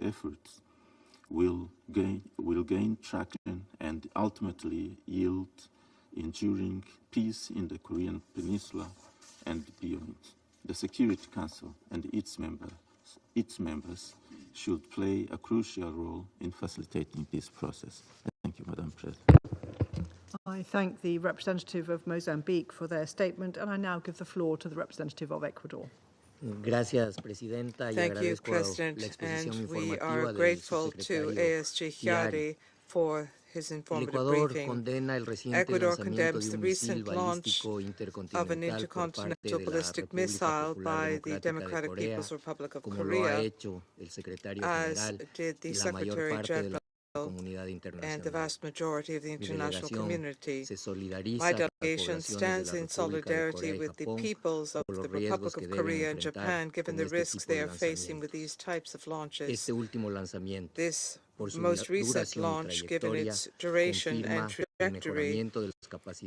efforts will gain traction and ultimately yield enduring peace in the Korean Peninsula and beyond. The Security Council and its members should play a crucial role in facilitating this process. Thank you, Madam President. I thank the representative of Mozambique for their statement, and I now give the floor to the representative of Ecuador. Gracias, Presidenta. Thank you, President, and we are grateful to ASG Chiari for his informative briefing. Ecuador condemns the recent launch of an intercontinental ballistic missile by the Democratic People's Republic of Korea, as did the Secretary General and the vast majority of the international community. My delegation stands in solidarity with the peoples of the Republic of Korea and Japan, given the risks they are facing with these types of launches. This most recent launch, given its duration and trajectory,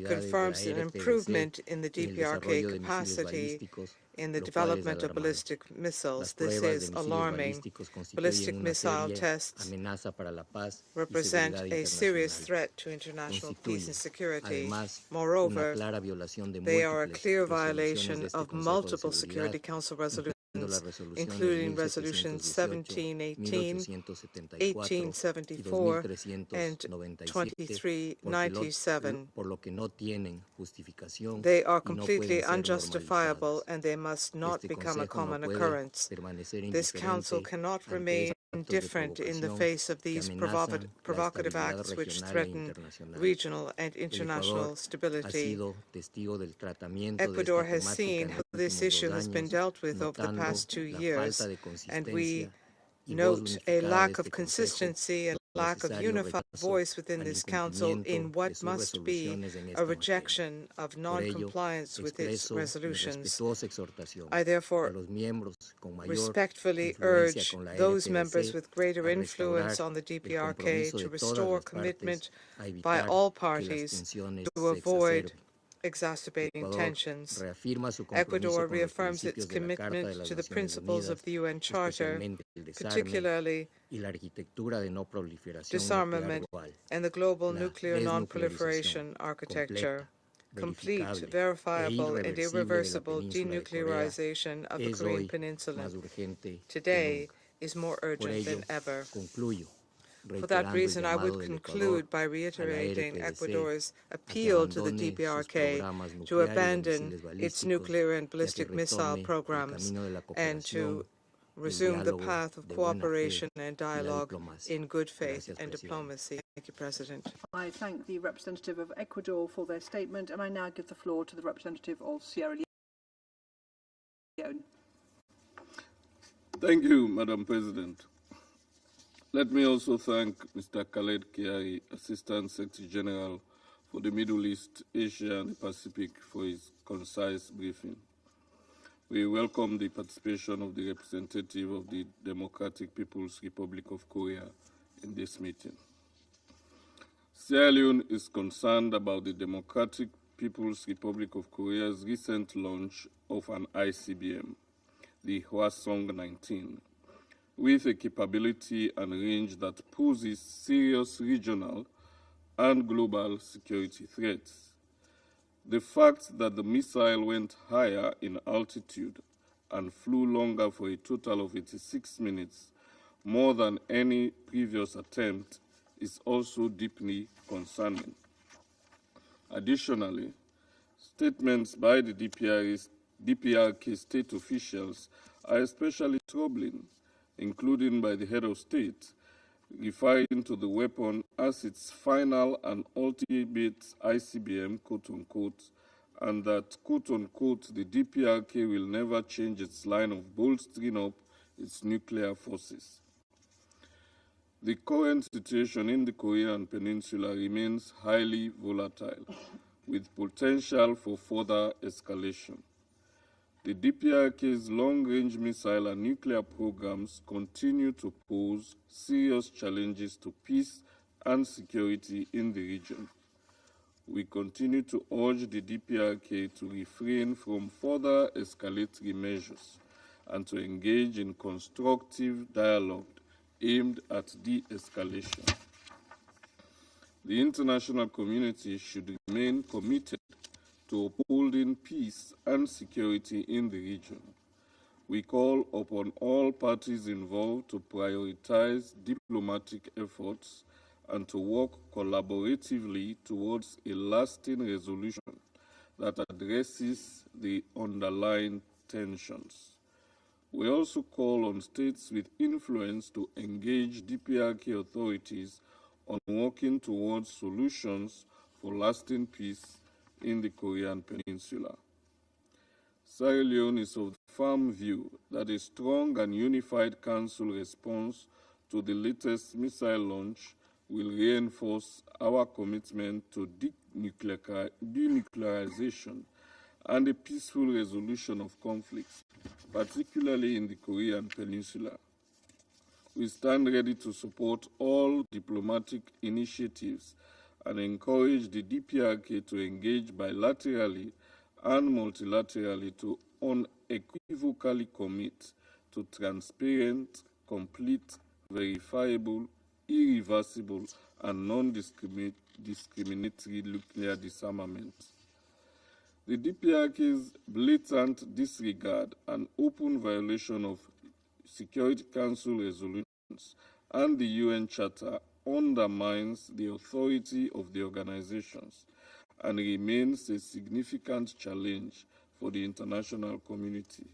confirms an improvement in the DPRK capacity in the development of ballistic missiles. This is alarming. Ballistic missile tests represent a serious threat to international peace and security. Moreover, they are a clear violation of multiple Security Council resolutions, including resolutions 1718, 1874, and 2397. They are completely unjustifiable, and they must not become a common occurrence. This Council cannot remain indifferent in the face of these provocative acts which threaten regional and international stability. Ecuador has seen how this issue has been dealt with over the past 2 years, and we note a lack of consistency and lack of unified voice within this Council in what must be a rejection of non-compliance with its resolutions. I therefore respectfully urge those members with greater influence on the DPRK to restore commitment by all parties to avoid exacerbating tensions. Ecuador reaffirms its commitment to the principles of the UN Charter, particularly disarmament and the global nuclear non-proliferation architecture. Complete, verifiable, and irreversible denuclearization of the Korean Peninsula today is more urgent than ever. For that reason, I would conclude by reiterating Ecuador's appeal to the DPRK to abandon its nuclear and ballistic missile programs and to resume the path of cooperation and dialogue in good faith and diplomacy. Thank you, President. I thank the representative of Ecuador for their statement, and I now give the floor to the representative of Sierra Leone. Thank you, Madam President. Let me also thank Mr. Khaled Kiari, Assistant Secretary General for the Middle East, Asia, and the Pacific, for his concise briefing. We welcome the participation of the representative of the Democratic People's Republic of Korea in this meeting. Sierra Leone is concerned about the Democratic People's Republic of Korea's recent launch of an ICBM, the Hwasong-19, with a capability and range that poses serious regional and global security threats. The fact that the missile went higher in altitude and flew longer for a total of 86 minutes, more than any previous attempt, is also deeply concerning. Additionally, statements by the DPRK state officials are especially troubling, including by the head of state, referring to the weapon as its final and ultimate ICBM, quote-unquote, and that, quote-unquote, the DPRK will never change its line of bolstering up its nuclear forces. The current situation in the Korean Peninsula remains highly volatile, with potential for further escalation. The DPRK's long-range missile and nuclear programs continue to pose serious challenges to peace and security in the region. We continue to urge the DPRK to refrain from further escalatory measures and to engage in constructive dialogue aimed at de-escalation. The international community should remain committed to upholding peace and security in the region. We call upon all parties involved to prioritize diplomatic efforts and to work collaboratively towards a lasting resolution that addresses the underlying tensions. We also call on states with influence to engage DPRK authorities on working towards solutions for lasting peace in the Korean Peninsula. Sierra Leone is of the firm view that a strong and unified Council response to the latest missile launch will reinforce our commitment to denuclearization and a peaceful resolution of conflicts, particularly in the Korean Peninsula. We stand ready to support all diplomatic initiatives and encourage the DPRK to engage bilaterally and multilaterally to unequivocally commit to transparent, complete, verifiable, irreversible, and non-discriminatory nuclear disarmament. The DPRK's blatant disregard and open violation of Security Council resolutions and the UN Charter undermines the authority of the organizations and remains a significant challenge for the international community.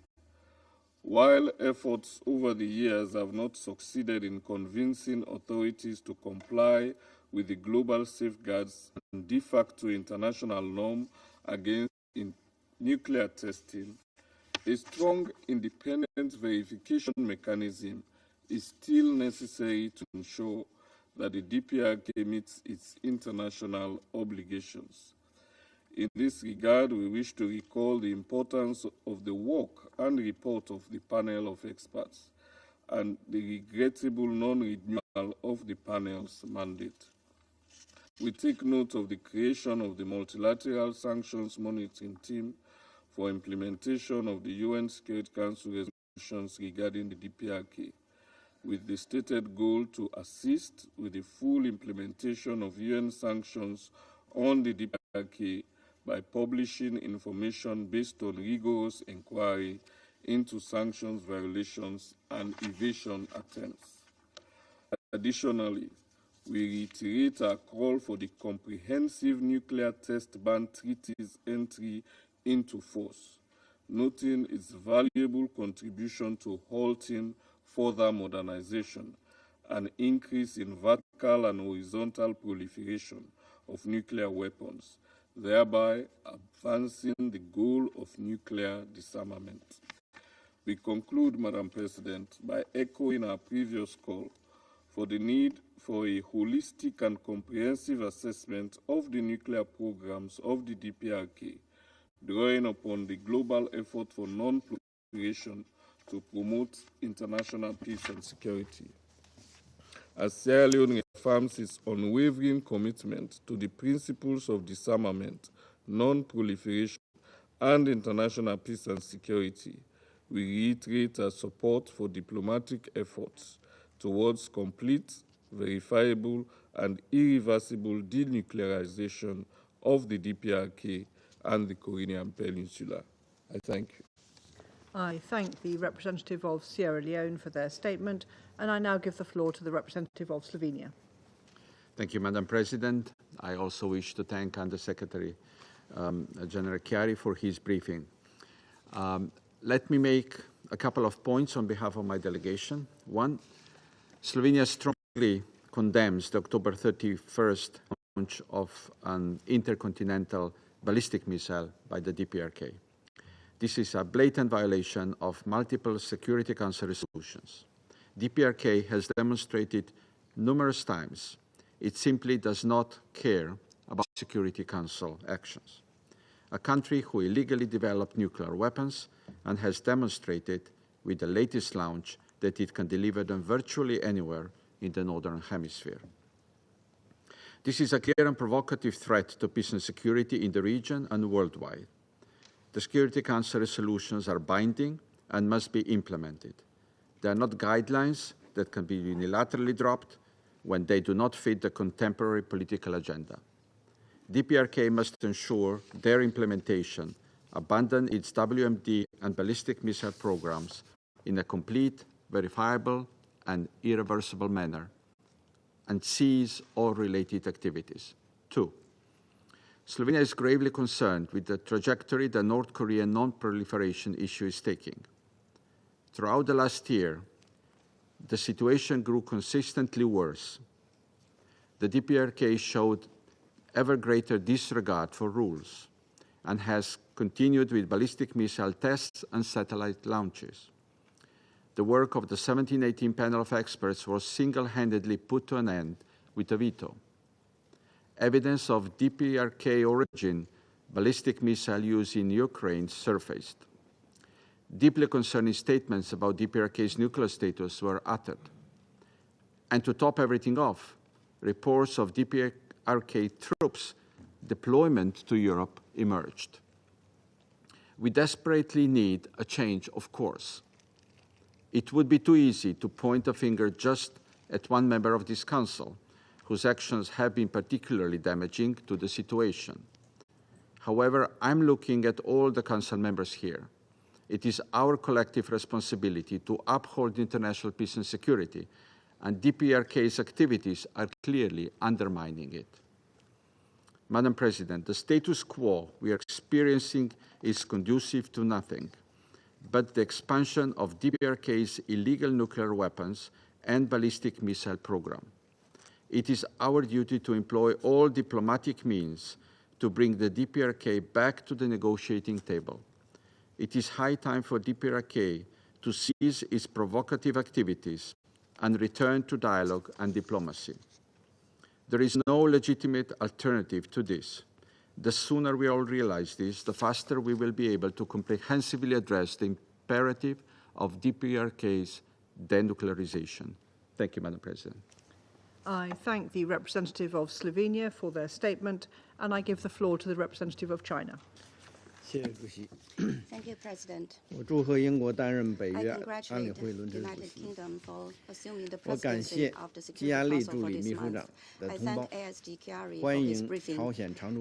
While efforts over the years have not succeeded in convincing authorities to comply with the global safeguards and de facto international norm against nuclear testing, a strong independent verification mechanism is still necessary to ensure that the DPRK meets its international obligations. In this regard, we wish to recall the importance of the work and report of the panel of experts and the regrettable non-renewal of the panel's mandate. We take note of the creation of the multilateral sanctions monitoring team for implementation of the UN Security Council resolutions regarding the DPRK, with the stated goal to assist with the full implementation of UN sanctions on the DPRK by publishing information based on rigorous inquiry into sanctions violations and evasion attempts. Additionally, we reiterate our call for the Comprehensive Nuclear Test Ban Treaty's entry into force, noting its valuable contribution to halting further modernization and increase in vertical and horizontal proliferation of nuclear weapons, thereby advancing the goal of nuclear disarmament. We conclude, Madam President, by echoing our previous call for the need for a holistic and comprehensive assessment of the nuclear programs of the DPRK, drawing upon the global effort for non-proliferation to promote international peace and security. As Sierra Leone affirms its unwavering commitment to the principles of disarmament, non-proliferation, and international peace and security, we reiterate our support for diplomatic efforts towards complete, verifiable, and irreversible denuclearization of the DPRK and the Korean Peninsula. I thank you. I thank the representative of Sierra Leone for their statement, and I now give the floor to the representative of Slovenia. Thank you, Madam President. I also wish to thank Undersecretary General Chiari for his briefing. Let me make a couple of points on behalf of my delegation. One, Slovenia strongly condemns the October 31st launch of an intercontinental ballistic missile by the DPRK. This is a blatant violation of multiple Security Council resolutions. DPRK has demonstrated numerous times it simply does not care about Security Council actions. A country who illegally developed nuclear weapons and has demonstrated with the latest launch that it can deliver them virtually anywhere in the Northern Hemisphere. This is a clear and provocative threat to peace and security in the region and worldwide. The Security Council resolutions are binding and must be implemented. They are not guidelines that can be unilaterally dropped when they do not fit the contemporary political agenda. DPRK must ensure their implementation, abandon its WMD and ballistic missile programs in a complete, verifiable, and irreversible manner, and cease all related activities. 2. Slovenia is gravely concerned with the trajectory the North Korean non-proliferation issue is taking. Throughout the last year, the situation grew consistently worse. The DPRK showed ever greater disregard for rules and has continued with ballistic missile tests and satellite launches. The work of the 1718 panel of experts was single-handedly put to an end with a veto. Evidence of DPRK origin ballistic missile use in Ukraine surfaced. Deeply concerning statements about DPRK's nuclear status were uttered. And to top everything off, reports of DPRK troops deployment to Europe emerged. We desperately need a change of course. It would be too easy to point a finger just at one member of this Council, whose actions have been particularly damaging to the situation. However, I'm looking at all the Council members here. It is our collective responsibility to uphold international peace and security, and DPRK's activities are clearly undermining it. Madam President, the status quo we are experiencing is conducive to nothing but the expansion of DPRK's illegal nuclear weapons and ballistic missile program. It is our duty to employ all diplomatic means to bring the DPRK back to the negotiating table. It is high time for DPRK to cease its provocative activities and return to dialogue and diplomacy. There is no legitimate alternative to this. The sooner we all realize this, the faster we will be able to comprehensively address the imperative of DPRK's denuclearization. Thank you, Madam President. I thank the representative of Slovenia for their statement, and I give the floor to the representative of China. Thank you, President. I congratulate the United Kingdom for assuming the presidency of the Security Council for this month. I thank ASG Chiari for his briefing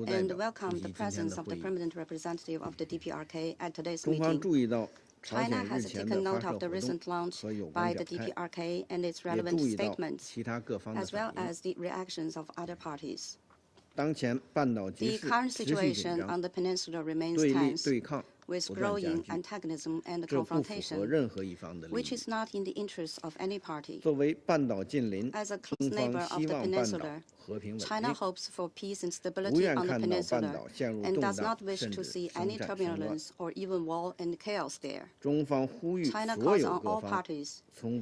and welcome the presence of the permanent representative of the DPRK at today's meeting. China has taken note of the recent launch by the DPRK and its relevant statements, as well as the reactions of other parties. The current situation on the peninsula remains tense, with growing antagonism and confrontation, which is not in the interest of any party. As a close neighbor of the peninsula, China hopes for peace and stability on the peninsula and does not wish to see any turbulence or even war and chaos there. China calls on all parties to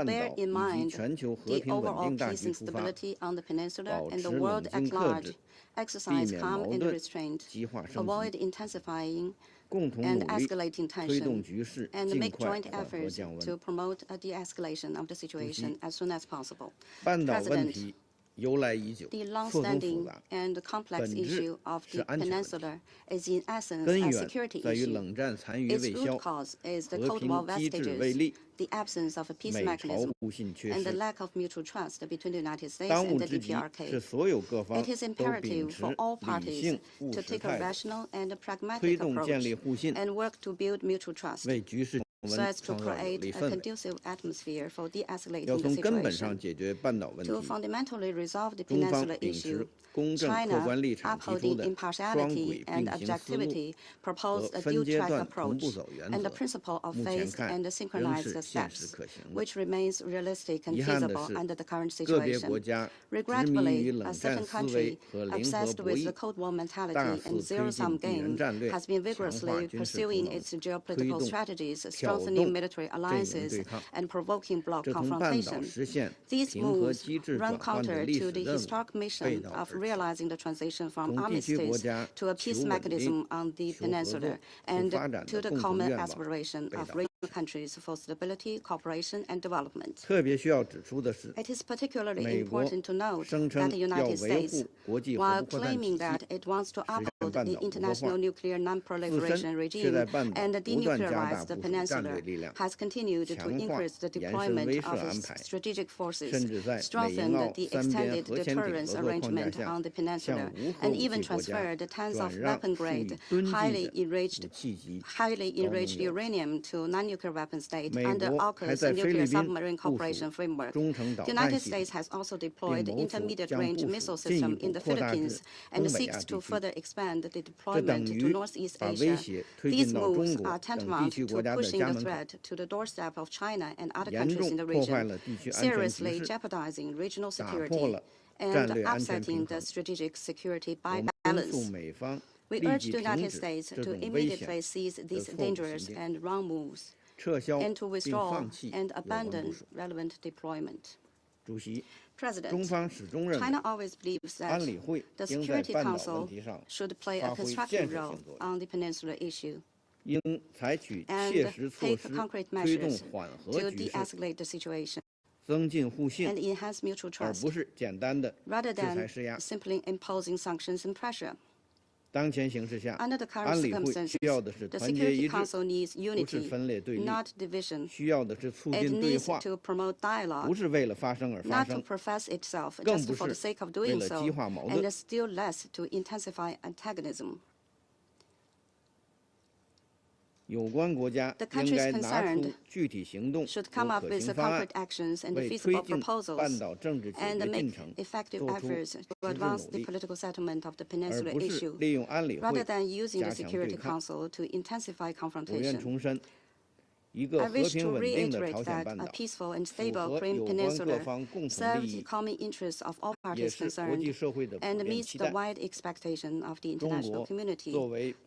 bear in mind the overall peace and stability on the peninsula and the world at large, exercise calm and restraint, avoid intensifying and escalating tension, and make joint efforts to promote a de-escalation of the situation as soon as possible. President, the long-standing and complex issue of the peninsula is in essence a security issue. Its root cause is the Cold War vestiges, the absence of a peace mechanism, and the lack of mutual trust between the United States and the DPRK. It is imperative for all parties to take a rational and pragmatic approach and work to build mutual trust, so as to create a conducive atmosphere for de-escalating the situation. To fundamentally resolve the peninsula issue, China, upholding impartiality and objectivity, proposed a dual-track approach and the principle of phased and synchronized steps, which remains realistic and feasible under the current situation. Regrettably, a second country, obsessed with the Cold War mentality and zero-sum game, has been vigorously pursuing its geopolitical strategies, strengthening military alliances, and provoking bloc confrontation. These moves run counter to the historic mission of realizing the transition from armistice to a peace mechanism on the peninsula and to the common aspiration of regional countries for stability, cooperation, and development. It is particularly important to note that the United States, while claiming that it wants to uphold the international nuclear non-proliferation regime and denuclearize the peninsula, has continued to increase the deployment of its strategic forces, strengthened the extended deterrence arrangement on the peninsula, and even transferred tons of weapon-grade, highly enriched uranium to non-nuclear weapon states under AUKUS nuclear submarine cooperation framework. The United States has also deployed intermediate-range missile system in the Philippines and seeks to further expand the deployment to Northeast Asia. These moves are tantamount to pushing the threat to the doorstep of China and other countries in the region, seriously jeopardizing regional security and upsetting the strategic security balance. We urge the United States to immediately cease these dangerous and wrong moves and to withdraw and abandon relevant deployment. President, China always believes that the Security Council should play a constructive role on the peninsula issue and take concrete measures to de-escalate the situation and enhance mutual trust, rather than simply imposing sanctions and pressure. Under the current circumstances, the Security Council needs unity, not division. It needs to promote dialogue, not to profess itself just for the sake of doing so, and still less to intensify antagonism. The countries concerned should come up with concrete actions and feasible proposals and make effective efforts to advance the political settlement of the peninsula issue, rather than using the Security Council to intensify confrontation. I wish to reiterate that a peaceful and stable Korean Peninsula serves the common interests of all parties concerned and meets the wide expectation of the international community.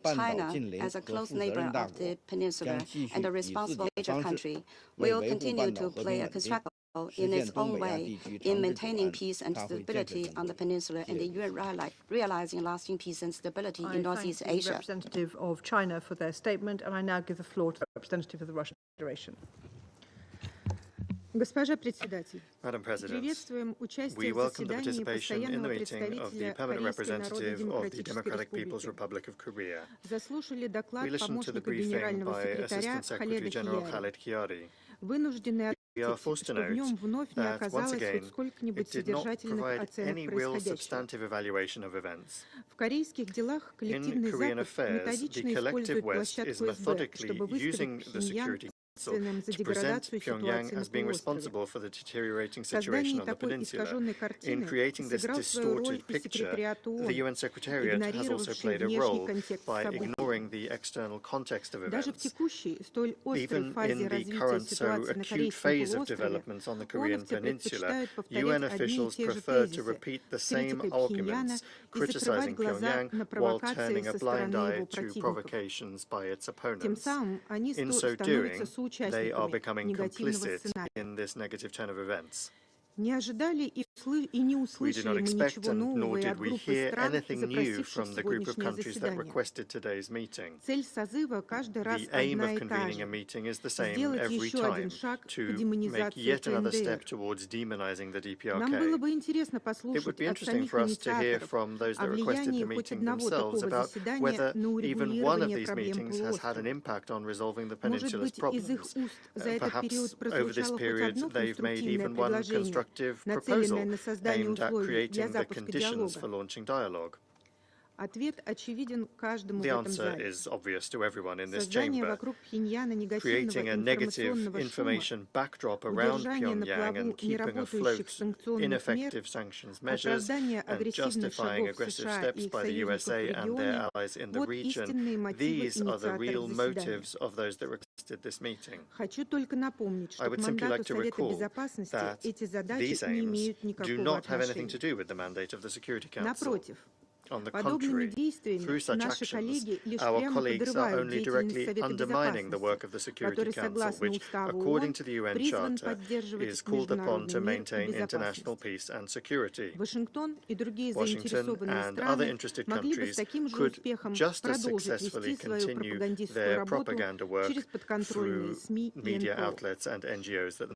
China, as a close neighbor of the peninsula and a responsible major country, will continue to play a constructive role in its own way in maintaining peace and stability on the peninsula and the UN realizing lasting peace and stability in Northeast Asia. I thank the representative of China for their statement, and I now give the floor to the representative of the Russian Federation. Madam President, we welcome the participation in the meeting of the permanent representative of the Democratic People's Republic of Korea. We listened to the briefing by Assistant Secretary General Khaled Kiari. We are forced to note that, once again, it did not provide any real substantive evaluation of events. In Korean affairs, the collective West is methodically using the Security Council to present Pyongyang as being responsible for the deteriorating situation on the peninsula. In creating this distorted picture, the UN Secretariat has also played a role by ignoring the external context of events. Even in the current so acute phase of developments on the Korean peninsula, UN officials preferred to repeat the same arguments, criticizing Pyongyang while turning a blind eye to provocations by its opponents. In so doing, they are becoming complicit in this negative turn of events. We did not expect, and nor did we hear, anything new from the group of countries that requested today's meeting. The aim of convening a meeting is the same every time, to make yet another step towards demonizing the DPRK. It would be interesting for us to hear from those that requested the meeting themselves about whether even one of these meetings has had an impact on resolving the peninsula's problems. Perhaps over this period they've made even one constructive proposal aimed at creating the conditions for launching dialogue. The answer is obvious to everyone in this chamber. Creating a negative information backdrop around Pyongyang and keeping afloat ineffective sanctions measures and justifying aggressive steps by the USA and their allies in the region, these are the real motives of those that requested this meeting. I would simply like to recall that these aims do not have anything to do with the mandate of the Security Council. On the contrary, through such actions, our colleagues are only directly undermining the work of the Security Council, which, according to the UN Charter, is called upon to maintain international peace and security. Washington and other interested countries could just as successfully continue their propaganda work through media outlets and NGOs that the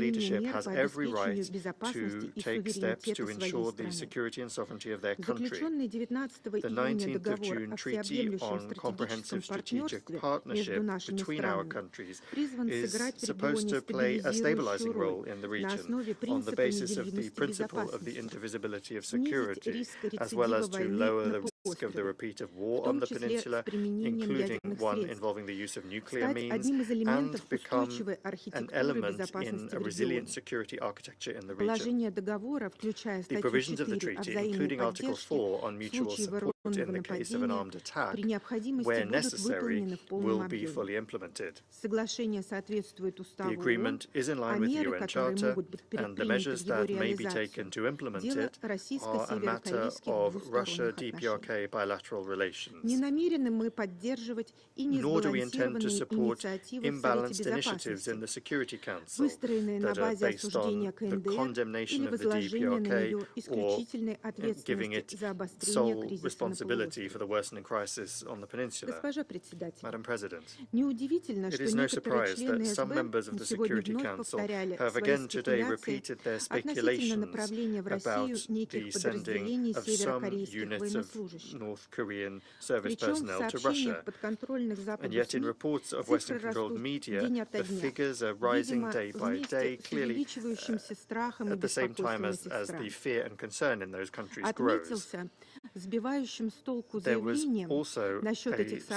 leadership has every right to take steps to ensure the security and sovereignty of their country. The 19th of June Treaty on Comprehensive Strategic Partnership between our countries is supposed to play a stabilizing role in the region on the basis of the principle of the indivisibility of security, as well as to lower the of the repeat of war on the peninsula, including one involving the use of nuclear means, and become an element in a resilient security architecture in the region. The provisions of the treaty, including Article 4 on mutual support in the case of an armed attack, where necessary, will be fully implemented. The agreement is in line with the UN Charter, and the measures that may be taken to implement it are a matter of Russia-DPRK bilateral relations. Nor do we intend to support imbalanced initiatives in the Security Council that are based on the condemnation of the DPRK or giving it sole responsibility for the worsening crisis on the peninsula. Madam President, it is no surprise that some members of the Security Council have again today repeated their speculations about the sending of some units of North Korean service personnel to Russia. And yet in reports of Western-controlled media, the figures are rising day by day, clearly at the same time as the fear and concern in those countries grows. There was also a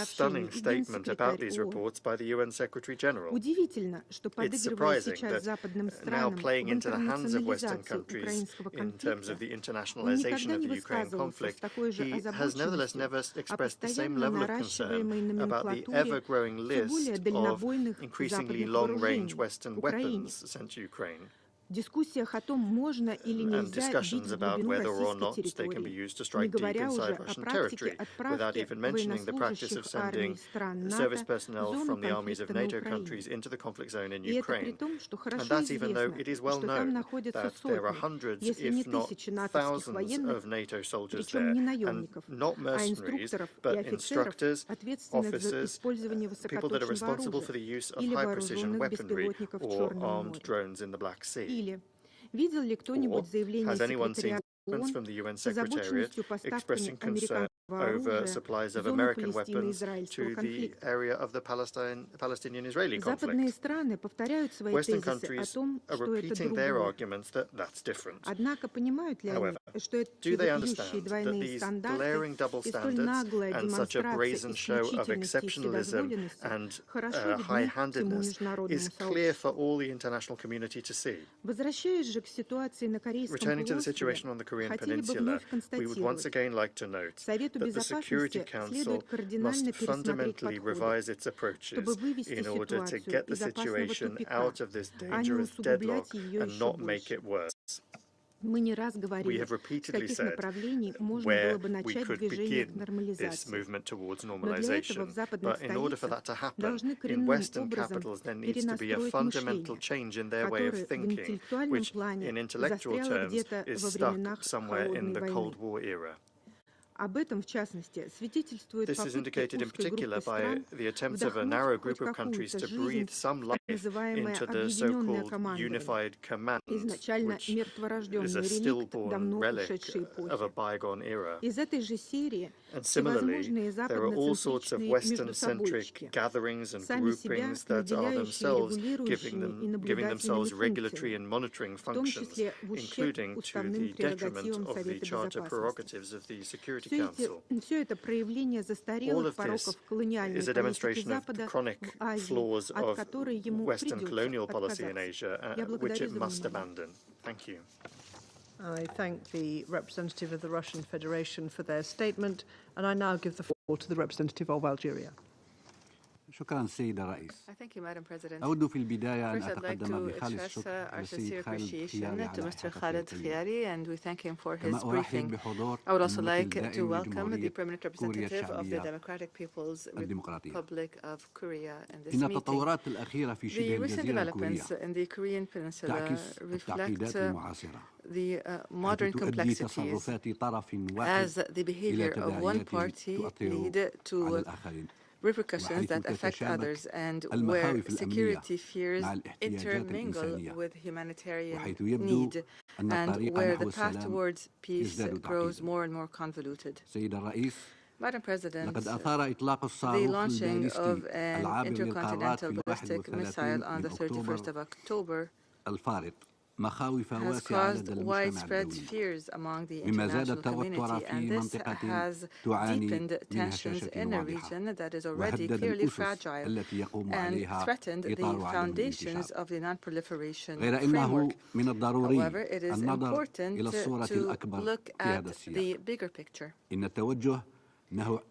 stunning statement about these reports by the UN Secretary-General. It's surprising that now playing into the hands of Western countries in terms of the internationalization of the Ukraine conflict, he has nevertheless never expressed the same level of concern about the ever-growing list of increasingly long-range Western weapons sent to Ukraine. And discussions about whether or not they can be used to strike deep inside Russian territory, without even mentioning the practice of sending service personnel from the armies of NATO countries into the conflict zone in Ukraine. And that's even though it is well known that there are hundreds, if not thousands, of NATO soldiers there, and not mercenaries, but instructors, officers, people that are responsible for the use of high-precision weaponry or armed drones in the Black Sea. Or has anyone seen statements from the UN Secretariat expressing concern over supplies of American weapons to the area of the Palestinian-Israeli conflict? Western countries are repeating their arguments that that's different. However, do they understand that these glaring double standards and such a brazen show of exceptionalism and high-handedness is clear for all the international community to see? Returning to the situation on the Korean Peninsula, we would once again like to note that the Security Council must fundamentally revise its approaches in order to get the situation out of this dangerous deadlock and not make it worse. We have repeatedly said where we could begin this movement towards normalization, but in order for that to happen, in Western capitals there needs to be a fundamental change in their way of thinking, which in intellectual terms is stuck somewhere in the Cold War era. This is indicated in particular by the attempts of a narrow group of countries to breathe some life into the so-called unified command, which is a stillborn relic of a bygone era. And similarly, there are all sorts of Western-centric gatherings and groupings that are themselves giving themselves regulatory and monitoring functions, including to the detriment of the Charter prerogatives of the Security Council. All of this is a demonstration of the chronic flaws of Western colonial policy in Asia, which it must abandon. Thank you. I thank the representative of the Russian Federation for their statement, and I now give the floor to the representative of Algeria. شكرا سيد الرئيس. Thank you, Madam President. أود في البداية أن First, I'd like أتقدم to بخالص express الشكر our sincere للسيد خالد appreciation خياري to على Mr. Khaled Khiyari, and we thank him for his كما briefing. أرحب بحضور I would also الممثل like الدائم to welcome the لجمهورية permanent كوريا representative of the الشعبية Democratic People's الديمقراطية. Republic of Korea in this إن meeting. التطورات الأخيرة في شبه The recent الجزيرة developments الكورية in the Korean Peninsula تعكس التعقيدات reflect المعاصرة the modern تؤدي complexities تصرفات طرف واحد as the behavior إلى of one تداعيات party تؤثر lead على to الآخرين. repercussions that affect others, and where security fears intermingle with humanitarian need, and where the path towards peace grows more and more convoluted. Madam President, the launching of an intercontinental ballistic missile on the 31st of October مخاوف has واسعة caused لدى المجتمع widespread الدولي fears among the مما زاد international التوتر community, في and this منطقة has تعاني deepened من tensions هشاشة in a واضحة region that is already وهدد clearly الأسس fragile التي يقوم and عليها threatened the إطار عدم foundations الانتشار of the non-proliferation غير إنه framework. من الضروري However, it is النظر important إلى الصورة to الأكبر look في at هذا السياق the bigger picture. إن التوجه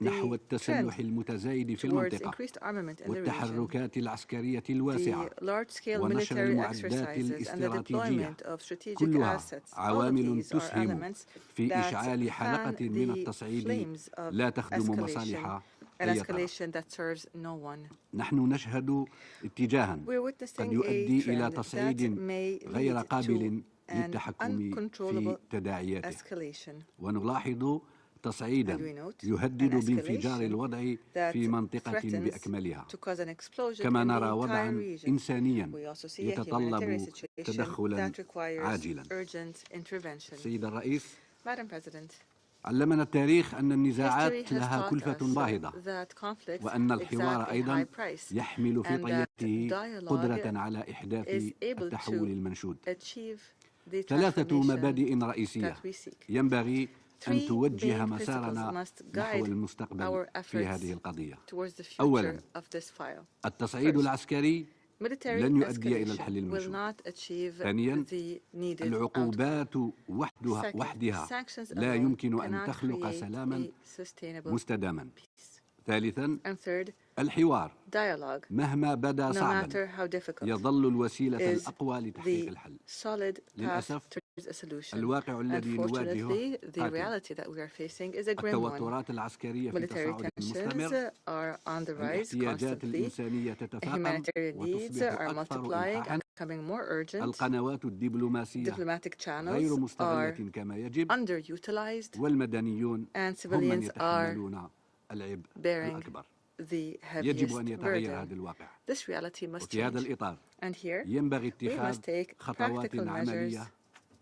نحو التسلح المتزايد في towards المنطقة increased armament in the region, والتحركات العسكرية the الواسعة large-scale ونشر military المعدات exercises and the الاستراتيجية deployment of strategic كلها assets, all of عوامل these are تسهم elements في that إشعال fan حلقة من the التصعيد flames of لا تخدم escalation, مصالح an أي طرف. escalation that serves no one. نحن نشهد اتجاها We're قد witnessing a يؤدي إلى trend that تصعيد may غير lead قابل to an للتحكم في uncontrollable تداعياته escalation. ونلاحظ تصعيدا And we note يهدد an بانفجار escalation الوضع that في منطقة threatens بأكملها to cause an explosion كما in the نرى entire وضعا region. إنسانيا We also see a humanitarian يتطلب situation تدخلا that requires عاجلا. urgent intervention. سيد الرئيس، Madam President, علمنا التاريخ أن history النزاعات has لها taught كلفة us باهظة that conflicts وأن الحوار exact a high أيضا price يحمل في and that طياته dialogue قدرة على إحداث is able التحول to المنشود. achieve the ثلاثة transformation مبادئ رئيسية that we seek. ينبغي أن Three توجه main مسارنا principles must نحو guide المستقبل our في efforts هذه القضية. towards the future أولاً، of this file. التصعيد العسكري Military لن يؤدي إلى escalation الحل will المنشود. not achieve ثانياً، the needed outcome. العقوبات وحدها Sanctions لا alone يمكن أن cannot تخلق create سلاما a sustainable مستداما. peace. ثالثاً، And third, الحوار dialogue, مهما بدا no صعبا matter how difficult, يظل الوسيلة is الأقوى لتحقيق the الحل. solid path للأسف towards a solution. الواقع الذي نواجهه Unfortunately, the reality that we are facing is a grim one. التوترات العسكرية في Military تصاعد tensions مستمر. are on the rise الاحتياجات constantly. الإنسانية تتفاقم Humanitarian needs وتصبح are أكثر multiplying إلحاحا. and becoming more urgent. القنوات الدبلوماسية Diplomatic channels غير are مستغلة كما يجب underutilized, والمدنيون and هم من civilians are يتحملون العبء bearing الأكبر. the يجب أن heaviest يتغير burden. هذا الواقع. This reality must وفي هذا change. الإطار And here, ينبغي we اتخاذ must take خطوات practical measures عملية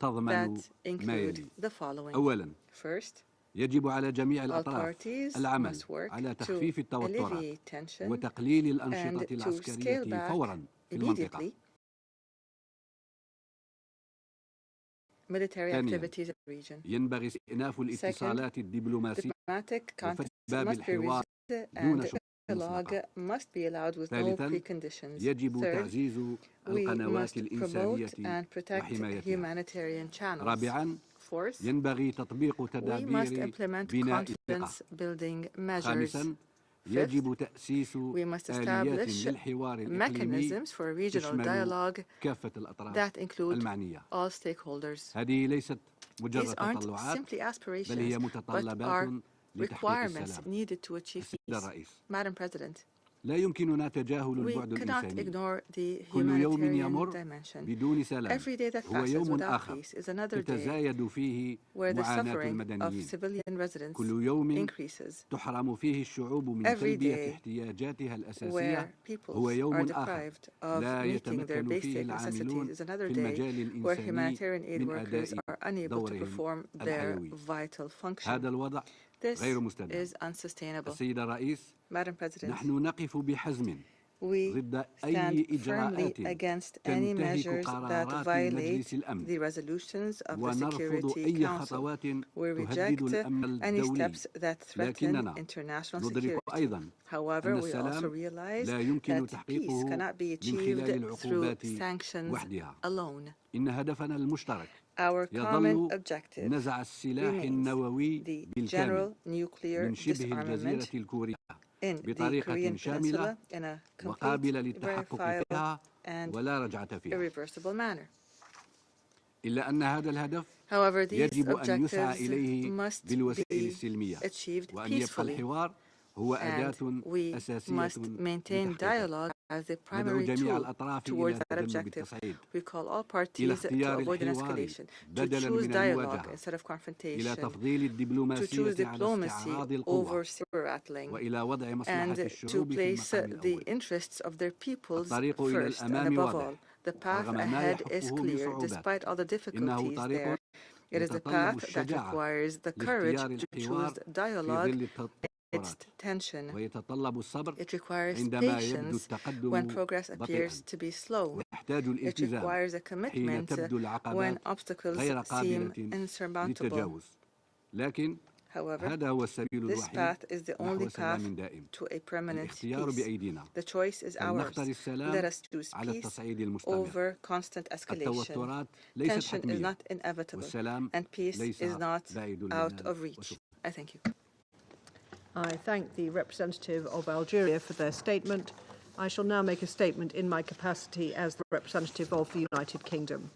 تضمن that ما include يلي. the following. أولاً، First, يجب على جميع all الأطراف parties العمل must work على to تخفيف التوترات alleviate tension وتقليل and الأنشطة to العسكرية scale back فوراً في المنطقة. immediately military ثانياً، activities in the region. ينبغي استئناف الاتصالات الدبلوماسية Diplomatic وفتح contacts باب must be الحوار resumed دون and شروط dialogue مسبقة. must be allowed with no ثالثاً، preconditions. يجب Third, تعزيز we القنوات must promote الإنسانية and protect وحمايتها. humanitarian channels. رابعاً، Fourth, ينبغي تطبيق we must تدابير implement بناء الثقة. confidence building measures. خامساً، Fifth, يجب تأسيس we must آليات establish للحوار الإقليمي mechanisms for regional تشمل dialogue كافة الأطراف that include المعنية. all stakeholders. هذه ليست These مجرد aren't تطلعات simply بل aspirations, هي but متطلبات are لتحقيق requirements السلام. needed to achieve السيد peace. الرئيس، Madam President, لا يمكننا تجاهل we البعد cannot الإنساني. ignore the كل يوم humanitarian يمر dimension. بدون سلام Every day that هو passes يوم without آخر peace is another day تتزايد فيه where the معاناة suffering of المدنيين. civilian residents كل يوم increases. تحرم فيه الشعوب من Every تلبية day احتياجاتها where الأساسية peoples هو are يوم آخر deprived of لا meeting their يتمكن فيه basic العاملون necessities is another في day المجال where الإنساني humanitarian aid من workers أداء are unable to دورهم perform their الحيوي. vital function. هذا الوضع This غير مستدام. is unsustainable. السيد الرئيس، Madam President, نحن نقف بحزم we ضد stand أي firmly إجراءات against any تنتهك measures that قرارات violate مجلس الأمن the resolutions of the ونرفض Security أي Council. خطوات We تهدد reject الأمن any الدولي. steps that threaten لكننا international ندرك security. أيضا However, أن we also السلام realize لا يمكن that peace تحقيقه cannot be من achieved خلال through العقوبات sanctions وحدها. alone. إن هدفنا المشترك Our يظل common objective نزع السلاح remains النووي the بالكامل general nuclear من شبه الجزيرة disarmament الكورية in the بطريقة Korean شاملة Peninsula in a وقابلة complete, للتحقق verifiable, فيها and ولا رجعة فيها. irreversible manner. إلا أن هذا الهدف However, these يجب أن يسعى objectives إليه must بالوسائل be السلمية achieved وأن يبقى peacefully, الحوار هو and أداة we أساسية must maintain لتحقيقه. dialogue as a ندعو primary جميع tool الأطراف towards إلى that تجنب objective. التصعيد We call all إلى parties to اختيار avoid an الحوار escalation, to بدلا choose من dialogue المواجهة instead of إلى confrontation, تفضيل to choose الدبلوماسية على diplomacy استعراض over القوة saber rattling, وإلى وضع مصلحة and to الشعوب في place المقام the الأول. interests of their peoples الطريق إلى first and الأمام above واضح. all. The path رغم ما ahead is يحفه من clear صعوبات. despite all the إنه difficulties طريق there. It is a يتطلب path that الشجاعة requires the courage لاختيار to choose الحوار في dialogue ظل amidst tension. It requires patience when progress appears to be slow. It requires a commitment when obstacles seem insurmountable. However, this path is the only path to a permanent peace. The choice is ours. Let us choose peace over constant escalation. Tension is not inevitable, and peace is not out of reach. I thank you. I thank the representative of Algeria for their statement. I shall now make a statement in my capacity as the representative of the United Kingdom.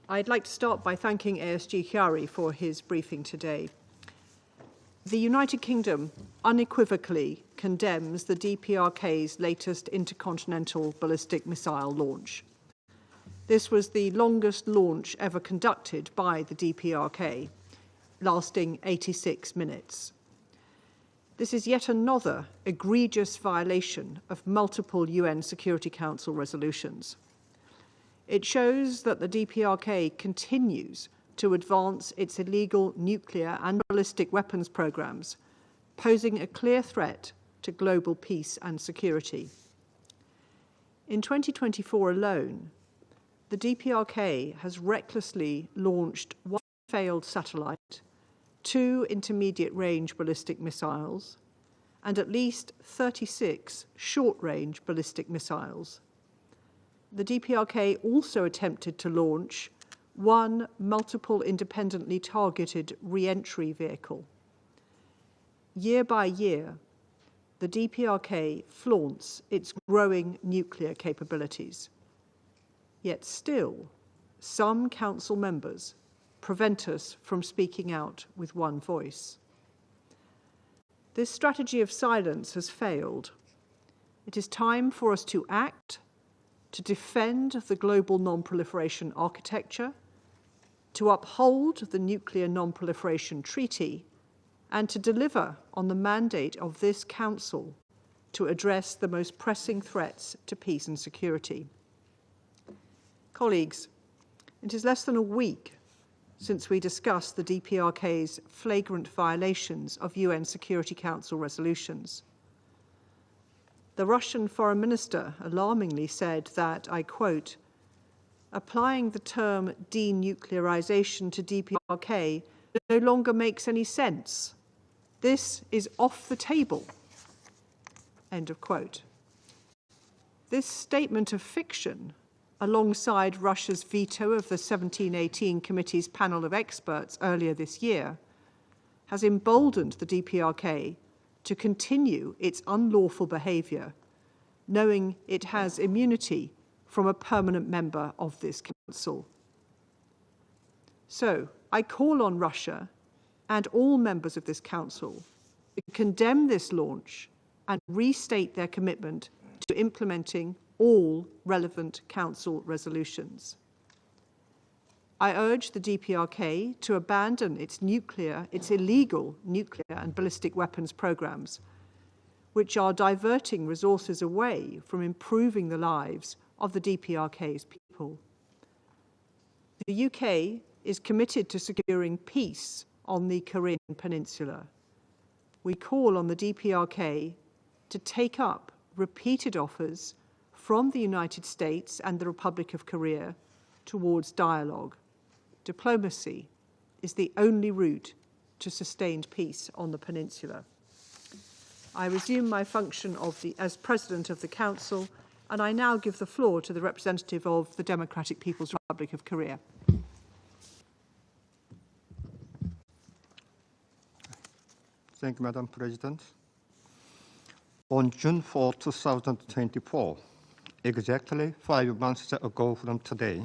I'd like to start by thanking ASG Chiari for his briefing today. The United Kingdom unequivocally condemns the DPRK's latest intercontinental ballistic missile launch. This was the longest launch ever conducted by the DPRK, lasting 86 minutes. This is yet another egregious violation of multiple UN Security Council resolutions. It shows that the DPRK continues to advance its illegal nuclear and ballistic weapons programs, posing a clear threat to global peace and security. In 2024 alone, the DPRK has recklessly launched one failed satellite, 2 intermediate-range ballistic missiles, and at least 36 short-range ballistic missiles. The DPRK also attempted to launch 1 multiple independently targeted re-entry vehicle. Year by year, the DPRK flaunts its growing nuclear capabilities. Yet still, some council members prevent us from speaking out with one voice. This strategy of silence has failed. It is time for us to act, to defend the global non-proliferation architecture, to uphold the Nuclear Non-Proliferation Treaty, and to deliver on the mandate of this Council to address the most pressing threats to peace and security. Colleagues, it is less than a week since we discussed the DPRK's flagrant violations of UN Security Council resolutions. The Russian Foreign Minister alarmingly said that, I quote, "Applying the term denuclearization to DPRK no longer makes any sense. This is off the table." End of quote. This statement of fiction, alongside Russia's veto of the 1718 Committee's panel of experts earlier this year, has emboldened the DPRK to continue its unlawful behaviour, knowing it has immunity from a permanent member of this Council. So, I call on Russia and all members of this Council to condemn this launch and restate their commitment to implementing all relevant Council resolutions. I urge the DPRK to abandon its illegal nuclear and ballistic weapons programs, which are diverting resources away from improving the lives of the DPRK's people. The UK is committed to securing peace on the Korean Peninsula. We call on the DPRK to take up repeated offers from the United States and the Republic of Korea towards dialogue. Diplomacy is the only route to sustained peace on the peninsula. I resume my function as President of the Council, and I now give the floor to the representative of the Democratic People's Republic of Korea. Thank you, Madam President. On June 4, 2024, exactly 5 months ago from today,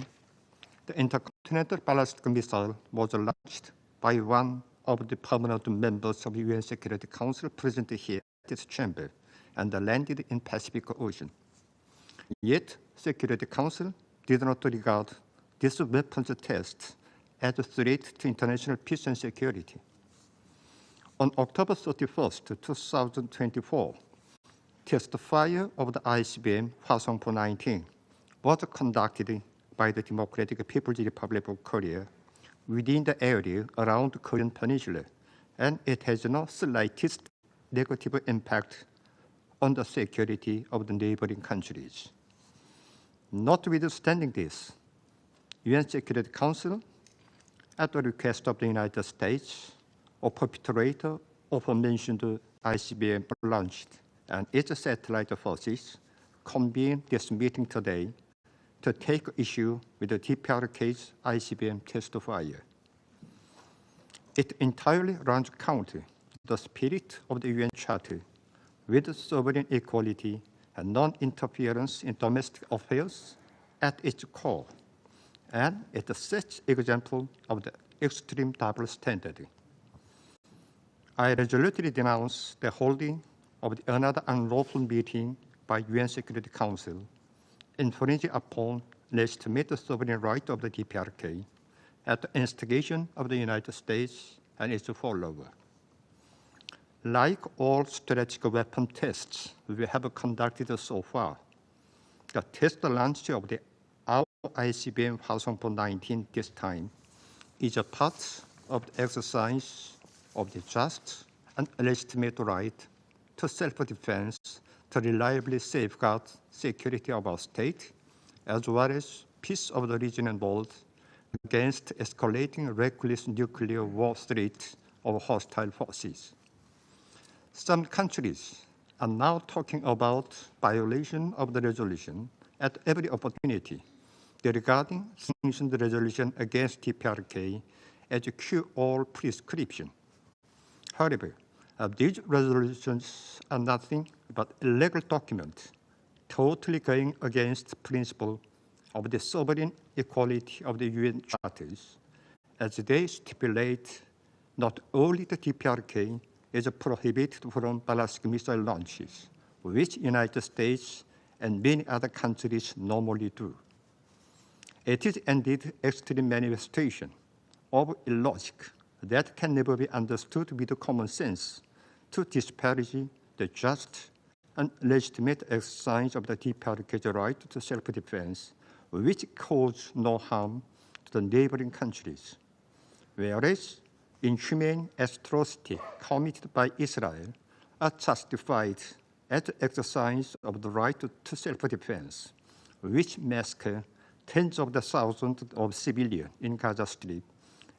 the intercontinental ballistic missile was launched by one of the permanent members of the UN Security Council present here at this chamber and landed in Pacific Ocean. Yet, Security Council did not regard this weapons test as a threat to international peace and security. On October 31st, 2024, test fire of the ICBM Hwasong-19 was conducted by the Democratic People's Republic of Korea within the area around the Korean Peninsula and it has no slightest negative impact on the security of the neighboring countries. Notwithstanding this, UN Security Council, at the request of the United States, a perpetrator of a mentioned ICBM launched and its satellite forces, convened this meeting today to take issue with the DPRK's ICBM test fire. It entirely runs counter to the spirit of the UN Charter with sovereign equality and non-interference in domestic affairs at its core, and it sets example of the extreme double standard. I resolutely denounce the holding of another unlawful meeting by UN Security Council, infringing upon legitimate sovereign right of the DPRK at the instigation of the United States and its follower. Like all strategic weapon tests we have conducted so far, the test launch of the ICBM Hwasongpo 19 this time is a part of the exercise of the just and legitimate right to self-defense to reliably safeguard security of our state, as well as peace of the region and world against escalating reckless nuclear war threat of hostile forces. Some countries are now talking about violation of the resolution at every opportunity, regarding sanctioned resolution against DPRK as a cure-all prescription. However, these resolutions are nothing but illegal documents, totally going against the principle of the sovereign equality of the UN charters, as they stipulate not only the DPRK is prohibited from ballistic missile launches, which the United States and many other countries normally do. It is indeed extreme manifestation of illogic that can never be understood with common sense to disparage the just and legitimate exercise of the DPRK's right to self-defense, which cause no harm to the neighboring countries, whereas inhumane atrocity committed by Israel are justified as the exercise of the right to self-defense, which massacre tens of thousands of civilians in Gaza Strip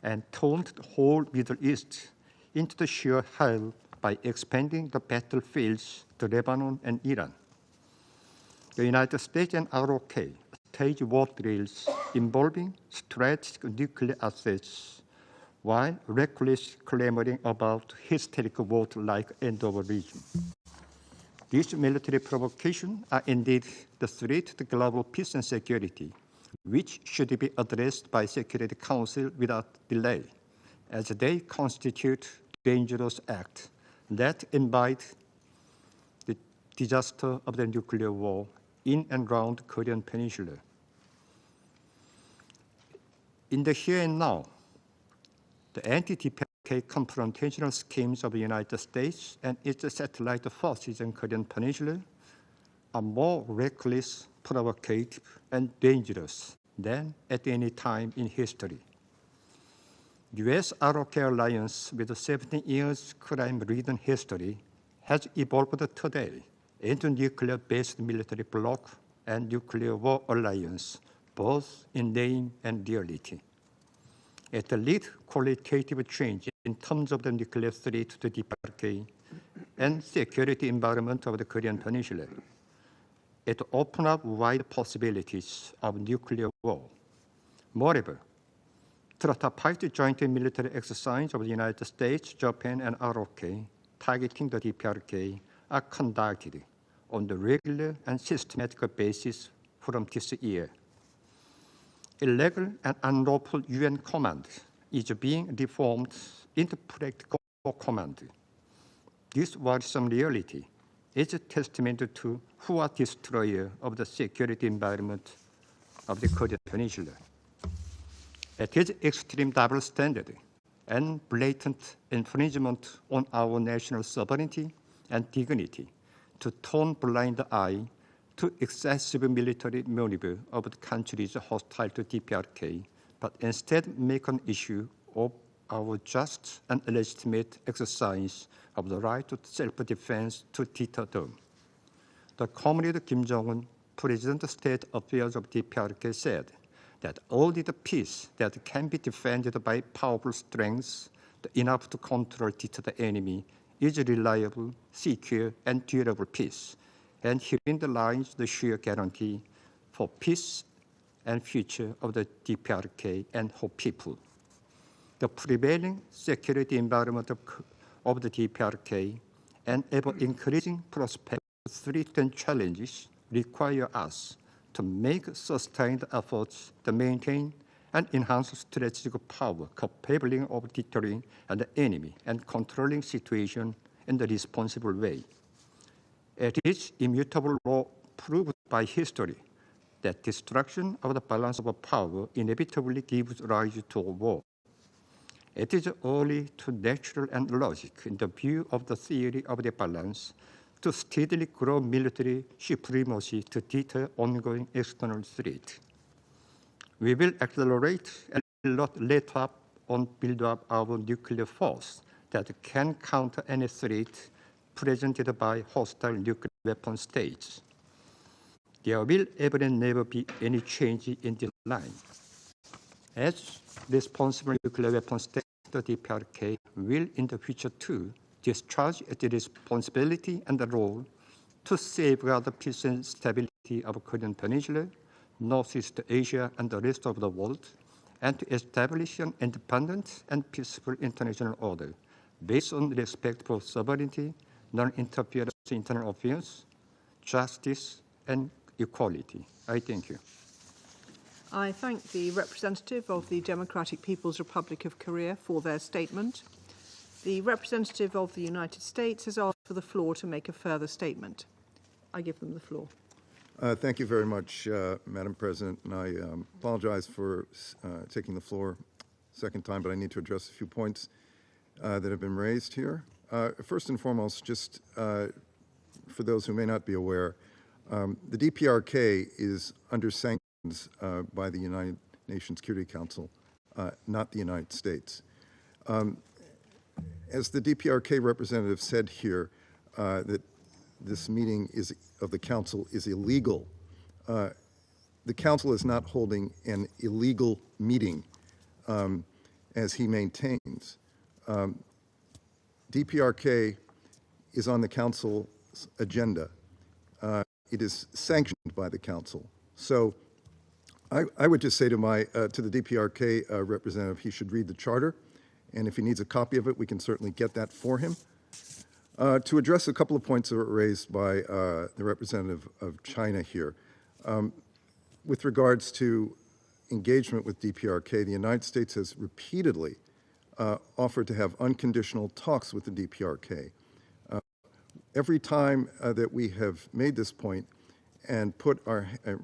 and turned the whole Middle East into the sheer hell by expanding the battlefields to Lebanon and Iran. The United States and ROK stage war drills involving strategic nuclear assets while recklessly clamoring about hysterical words like end of a region. These military provocations are indeed the threat to global peace and security, which should be addressed by Security Council without delay, as they constitute dangerous acts that invite the disaster of the nuclear war in and around the Korean Peninsula. In the here and now, the anti-DPRK confrontational schemes of the United States and its satellite forces in Korean Peninsula are more reckless, provocative, and dangerous than at any time in history. US-ROK alliance with a 17 years crime-ridden history has evolved today into nuclear-based military bloc and nuclear war alliance, both in name and reality. It leads qualitative change in terms of the nuclear threat to the DPRK and security environment of the Korean Peninsula. It opens up wide possibilities of nuclear war. Moreover, tripartite joint military exercise of the United States, Japan, and ROK targeting the DPRK are conducted on the regular and systematic basis from this year. Illegal and unlawful UN command is being reformed into practical command. This worrisome reality is a testament to who are destroyer of the security environment of the Korean Peninsula. It is extreme double standard and blatant infringement on our national sovereignty and dignity to turn blind eye to excessive military maneuver of the countries hostile to DPRK, but instead make an issue of our just and legitimate exercise of the right to self-defense to deter them. The Comrade Kim Jong-un, President of State Affairs of DPRK, said that only the peace that can be defended by powerful strengths enough to control deter the enemy is reliable, secure, and durable peace, and herein lies the sure guarantee for peace and future of the DPRK and her people. The prevailing security environment of the DPRK and ever-increasing prospects of threats and challenges require us to make sustained efforts to maintain and enhance strategic power capable of deterring the enemy and controlling situation in the responsible way. It is immutable law proved by history that destruction of the balance of power inevitably gives rise to a war. It is only to natural and logic in the view of the theory of the balance to steadily grow military supremacy to deter ongoing external threat. We will accelerate and not let up on build up our nuclear force that can counter any threat presented by hostile nuclear weapon states. There will ever and never be any change in this line. As responsible nuclear weapon states, the DPRK will in the future too discharge its responsibility and the role to safeguard the peace and stability of Korean Peninsula, Northeast Asia, and the rest of the world, and to establish an independent and peaceful international order based on respect for sovereignty, non-interference in internal affairs, justice, and equality. I thank you. I thank the representative of the Democratic People's Republic of Korea for their statement. The representative of the United States has asked for the floor to make a further statement. I give them the floor. Thank you very much, Madam President. And I apologize for taking the floor second time, but I need to address a few points that have been raised here. First and foremost, just for those who may not be aware, the DPRK is under sanctions by the United Nations Security Council, not the United States. As the DPRK representative said here, that this meeting of the Council is illegal. The Council is not holding an illegal meeting, as he maintains. DPRK is on the Council's agenda. It is sanctioned by the Council. So I would just say to the DPRK representative, he should read the charter, and if he needs a copy of it, we can certainly get that for him. To address a couple of points that were raised by the representative of China here, with regards to engagement with DPRK, the United States has repeatedly offered to have unconditional talks with the DPRK. Every time that we have made this point and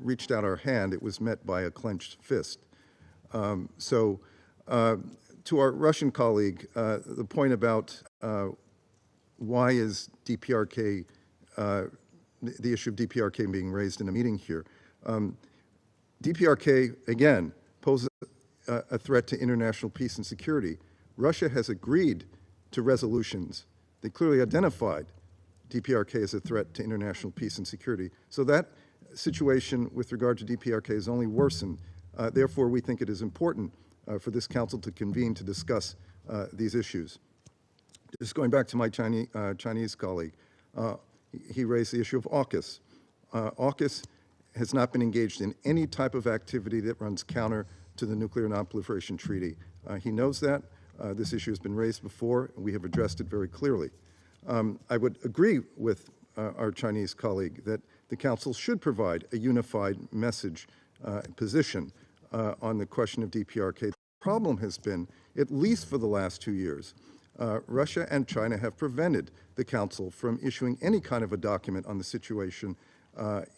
reached out our hand, it was met by a clenched fist. To our Russian colleague, the point about why is DPRK, the issue of DPRK being raised in a meeting here. DPRK, again, poses a threat to international peace and security. Russia has agreed to resolutions that clearly identified DPRK as a threat to international peace and security. So that situation with regard to DPRK has only worsened. Therefore, we think it is important for this council to convene to discuss these issues. Just going back to my Chinese colleague, he raised the issue of AUKUS. AUKUS has not been engaged in any type of activity that runs counter to the Nuclear Non-Proliferation Treaty. He knows that. This issue has been raised before, and we have addressed it very clearly. I would agree with our Chinese colleague that the Council should provide a unified message position on the question of DPRK. The problem has been, at least for the last 2 years, Russia and China have prevented the Council from issuing any kind of a document on the situation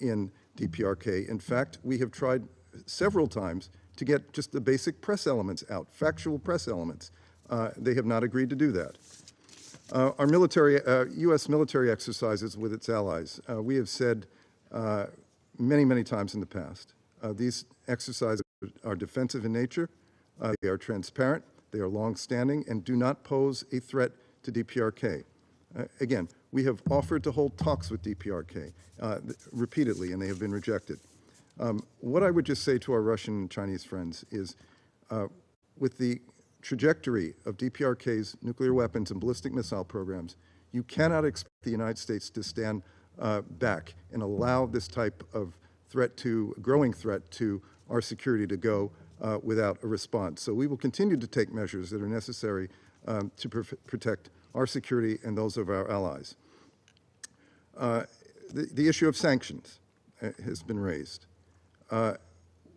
in DPRK. In fact, we have tried several times to get just the basic press elements out, factual press elements. They have not agreed to do that. Our military, U.S. military exercises with its allies, we have said many, many times in the past, these exercises are defensive in nature, they are transparent, They are long-standing and do not pose a threat to DPRK. Again, we have offered to hold talks with DPRK repeatedly, and they have been rejected. What I would just say to our Russian and Chinese friends is, with the trajectory of DPRK's nuclear weapons and ballistic missile programs, you cannot expect the United States to stand back and allow this type of growing threat to our security to go without a response. So we will continue to take measures that are necessary to protect our security and those of our allies. The issue of sanctions has been raised.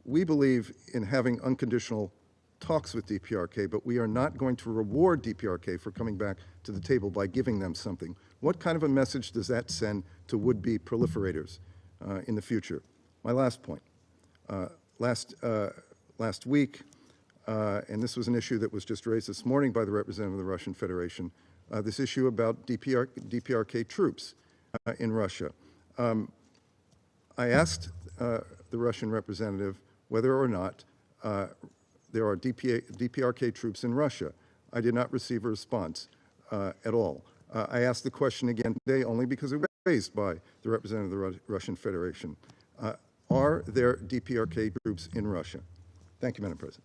We believe in having unconditional talks with DPRK, but we are not going to reward DPRK for coming back to the table by giving them something. What kind of a message does that send to would-be proliferators in the future? My last point. Last week, and this was an issue that was just raised this morning by the representative of the Russian Federation, this issue about DPRK troops in Russia. I asked the Russian representative whether or not there are DPRK troops in Russia. I did not receive a response at all. I asked the question again today only because it was raised by the representative of the Russian Federation. Are there DPRK troops in Russia? Thank you, Madam President.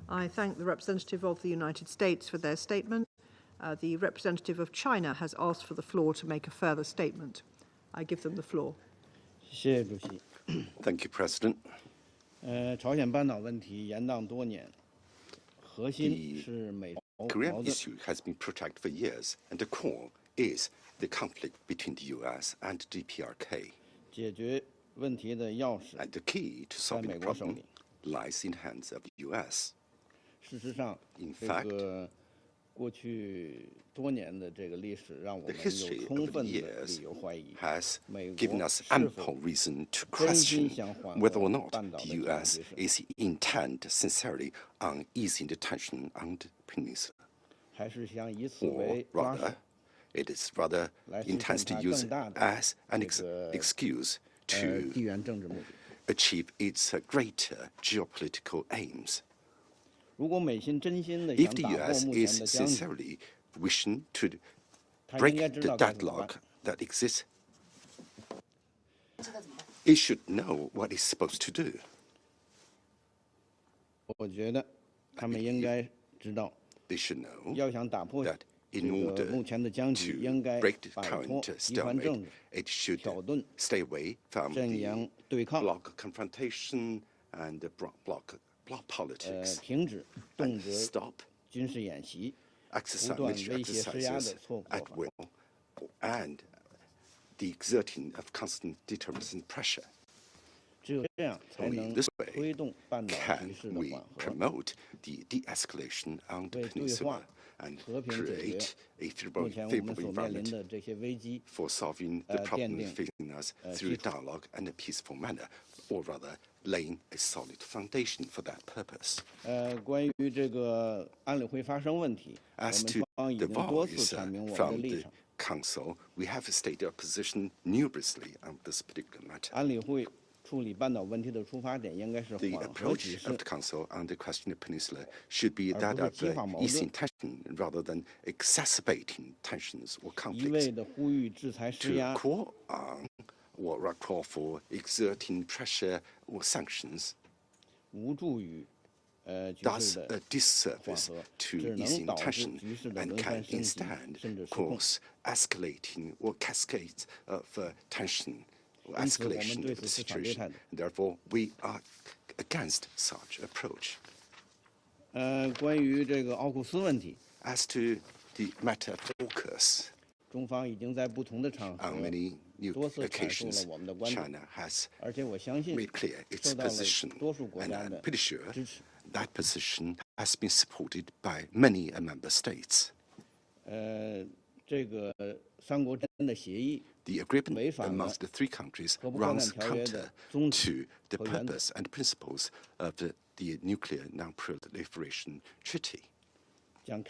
I thank the representative of the United States for their statement. The representative of China has asked for the floor to make a further statement. I give them the floor. Thank you, President. The Korean issue has been protracted for years, and the core is the conflict between the U.S. and DPRK. And the key to solving the problem lies in the hands of the U.S. In fact, the history of the years has given us ample reason to question whether or not the U.S. is intent sincerely on easing the tension on the peninsula. Or rather, it is rather intends to use it as an excuse to achieve its greater geopolitical aims. If the U.S. is sincerely wishing to break the deadlock that exists, it should know what it's supposed to do. They should know that in order to break the current stalemate, it should stay away from the bloc confrontation and the bloc politics and stop military exercises at will and the exerting of constant deterrence and pressure. Only in this way can we promote the de-escalation on the peninsula and create a favorable environment for solving the problems facing us through a dialogue and a peaceful manner, or rather laying a solid foundation for that purpose. As to the voice from the Council, we have stated our position numerously on this particular matter. The approach of the Council on the question of the peninsula should be that of easing tension rather than exacerbating tensions or conflicts. To call on or call for exerting pressure or sanctions does a disservice to easing tension and can instead cause escalating or cascades of tension or escalation of the situation. Therefore, we are against such approach. As to the matter of AUKUS, on many occasions, China has made clear its position, and I'm pretty sure that position has been supported by many member states. The agreement amongst the three countries runs counter to the purpose and principles of the Nuclear Non-Proliferation Treaty, and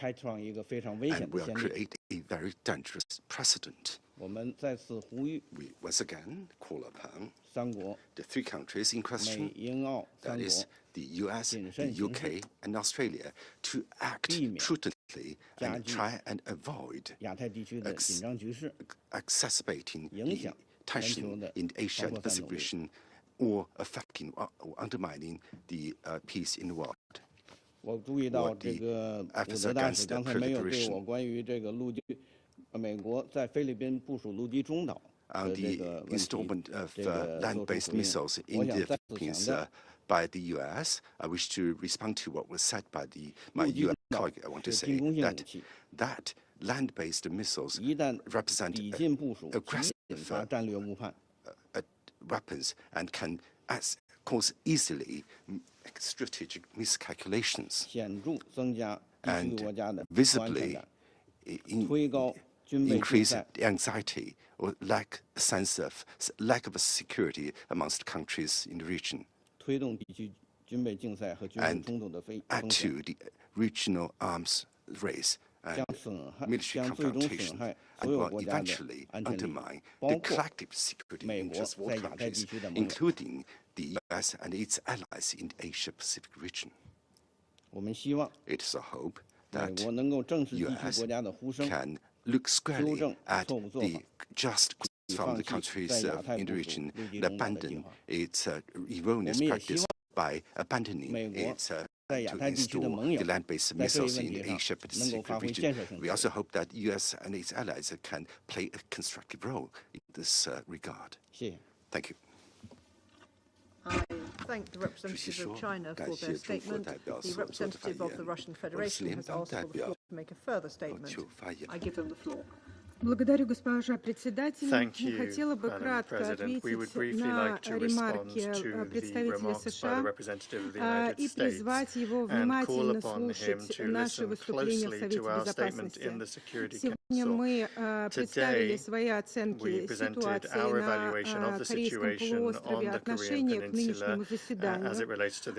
will create a very dangerous precedent. We once again call upon the three countries in question, that is the US, the UK, and Australia, to act prudently and try and avoid exacerbating the tension in the Asia and Pacific region or affecting or undermining the peace in the world. Or the efforts against the proliferation. The installment of land-based missiles in the Philippines by the U.S., I wish to respond to what was said by my U.S. colleague. I want to say that land-based missiles represent aggressive weapons and can cause easily strategic miscalculations and visibly increase the anxiety or lack of security amongst countries in the region, and add to the regional arms race and military confrontation, and will eventually undermine the collective security interests of all countries, including the U.S. and its allies in the Asia-Pacific region. It is a hope that the U.S. can look squarely at the just from the countries in the region and abandon its erroneous practice by abandoning its to install the land-based missiles in the Asia-Pacific region. We also hope that the U.S. and its allies can play a constructive role in this regard. Thank you. I thank the representative of China for their statement. The representative of the Russian Federation has asked for the floor to make a further statement. I give them the floor. Благодарю, госпожа председатель. Хотела бы кратко ответить на ремарки представителя США и призвать его внимательно слушать наши выступления в Совете Безопасности. Сегодня мы представили свои оценки ситуации на Корейском полуострове, отношения к нынешнему заседанию,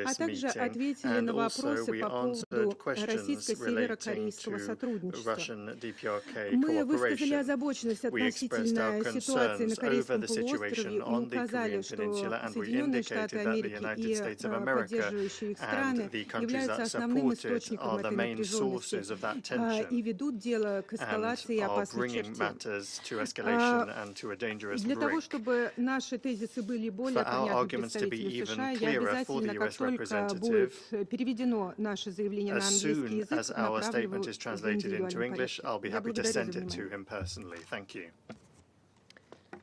а также ответили на вопросы по поводу российско-северокорейского сотрудничества. Мы высказали озабоченность относительно ситуации на Корейском полуострове и указали, что Соединенные Штаты Америки и поддерживающие их страны являются основным источником этой напряженности и ведут дело к эскалации и опасной черте. Для того, чтобы наши тезисы были более понятны представителю США, я обязательно, как только будет переведено наше заявление на английский язык, направлю его в индивидуальном порядке. Я благодарю за внимание. Thank you.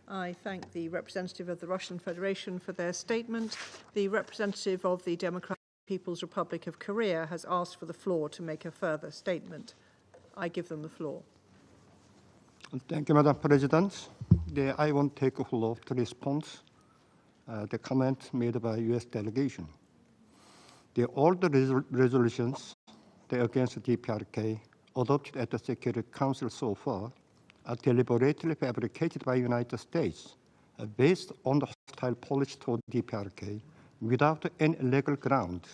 I thank the representative of the Russian Federation for their statement. The representative of the Democratic People's Republic of Korea has asked for the floor to make a further statement. I give them the floor. Thank you, Madam President. I want to take a floor to respond the comment made by U.S. delegation. All the resolutions against the DPRK adopted at the Security Council so far are deliberately fabricated by the United States based on the hostile policy toward DPRK without any legal ground.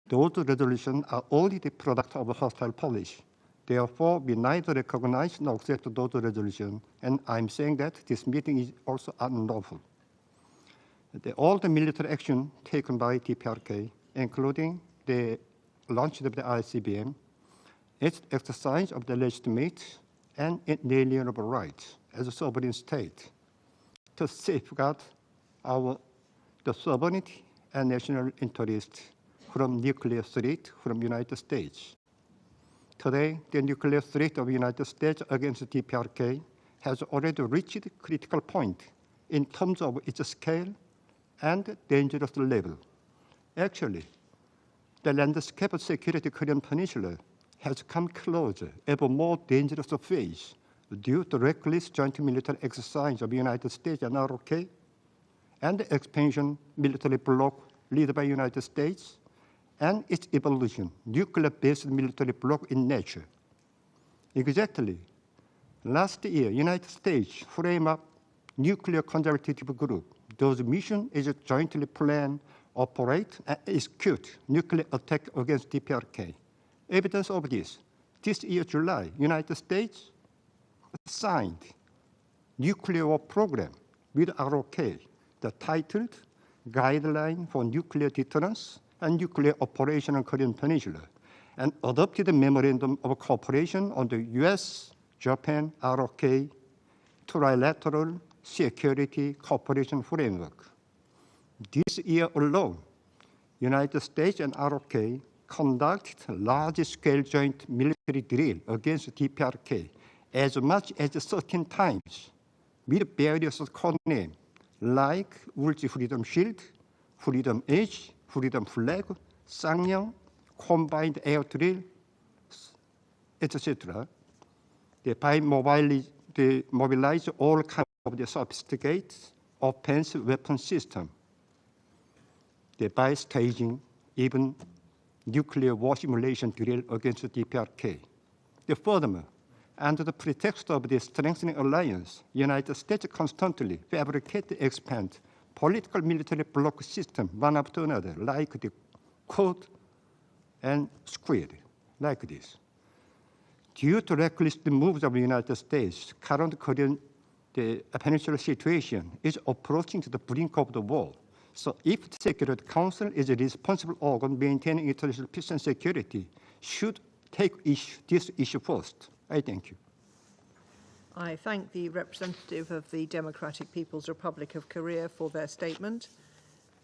Those resolutions are only the product of a hostile policy. Therefore, we neither recognize nor accept those resolutions, and I'm saying that this meeting is also unlawful. All the military action taken by DPRK, including the launch of the ICBM, its exercise of the legitimate and inalienable rights as a sovereign state to safeguard the sovereignty and national interest from nuclear threat from the United States. Today, the nuclear threat of the United States against the DPRK has already reached a critical point in terms of its scale and dangerous level. Actually, the landscape of security Korean Peninsula has come closer, ever more dangerous phase due to reckless joint military exercise of the United States and ROK, and the expansion military bloc led by the United States, and its evolution, nuclear-based military bloc in nature. Exactly, last year, United States framed up nuclear consultative group. Those mission is jointly plan, operate, and execute nuclear attack against DPRK. Evidence of this year, July, United States signed nuclear war program with ROK, the titled Guideline for Nuclear Deterrence and Nuclear Operation on Korean Peninsula, and adopted a memorandum of cooperation on the US, Japan, ROK, trilateral security cooperation framework. This year alone, United States and ROK conducted large-scale joint military drill against DPRK as much as 13 times with various code names like Ulchi Freedom Shield, Freedom Edge, Freedom Flag, Sangyang, Combined Air Drill, etc. They mobilize all kinds of the sophisticated offensive weapon system. By staging even nuclear war simulation drill against the DPRK. Furthermore, under the pretext of the strengthening alliance, United States constantly fabricate and expand political military bloc system one after another, like the Code and Squid, like this. Due to reckless moves of the United States, current Korean peninsula situation is approaching to the brink of the war. So if the Security Council is a responsible organ maintaining international peace and security, should take this issue first. I thank you. I thank the representative of the Democratic People's Republic of Korea for their statement.